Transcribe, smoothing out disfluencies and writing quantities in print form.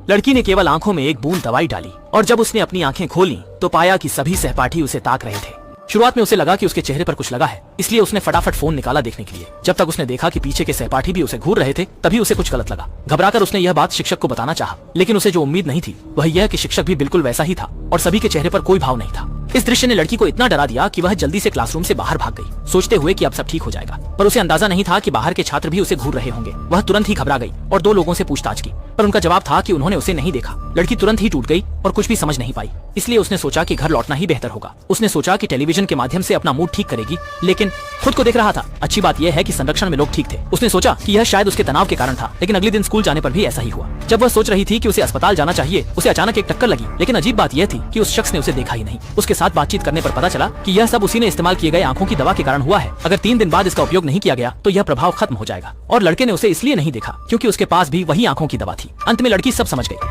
लड़की ने केवल आंखों में एक बूंद दवाई डाली और जब उसने अपनी आंखें खोली तो पाया कि सभी सहपाठी उसे ताक रहे थे। शुरुआत में उसे लगा कि उसके चेहरे पर कुछ लगा है, इसलिए उसने फटाफट फोन निकाला देखने के लिए। जब तक उसने देखा कि पीछे के सहपाठी भी उसे घूर रहे थे, तभी उसे कुछ गलत लगा। घबराकर उसने यह बात शिक्षक को बताना चाहा, लेकिन उसे जो उम्मीद नहीं थी वह यह कि शिक्षक भी बिल्कुल वैसा ही था और सभी के चेहरे पर कोई भाव नहीं था। इस दृश्य ने लड़की को इतना डरा दिया कि वह जल्दी से क्लासरूम से बाहर भाग गई, सोचते हुए कि अब सब ठीक हो जाएगा। पर उसे अंदाजा नहीं था कि बाहर के छात्र भी उसे घूर रहे होंगे। वह तुरंत ही घबरा गई और 2 लोगों से पूछताछ की, पर उनका जवाब था कि उन्होंने उसे नहीं देखा। लड़की तुरंत ही टूट गई और कुछ भी समझ नहीं पाई, इसलिए उसने सोचा कि घर लौटना ही बेहतर होगा। उसने सोचा कि टेलीविजन के माध्यम से अपना मूड ठीक करेगी, लेकिन खुद को देख रहा था। अच्छी बात यह है कि संरक्षण में लोग ठीक थे। उसने सोचा कि यह शायद उसके तनाव के कारण था, लेकिन अगले दिन स्कूल जाने पर भी ऐसा ही हुआ। जब वह सोच रही थी कि उसे अस्पताल जाना चाहिए, उसे अचानक एक टक्कर लगी। लेकिन अजीब बात यह थी कि उस शख्स ने उसे देखा ही नहीं। उसके साथ बातचीत करने पर पता चला कि यह सब उसी ने इस्तेमाल किए गए आंखों की दवा के कारण हुआ है। अगर 3 दिन बाद इसका उपयोग नहीं किया गया तो यह प्रभाव खत्म हो जाएगा। और लड़के ने उसे इसलिए नहीं देखा क्योंकि उसके पास भी वही आंखों की दवा थी। अंत में लड़की सब समझ गई।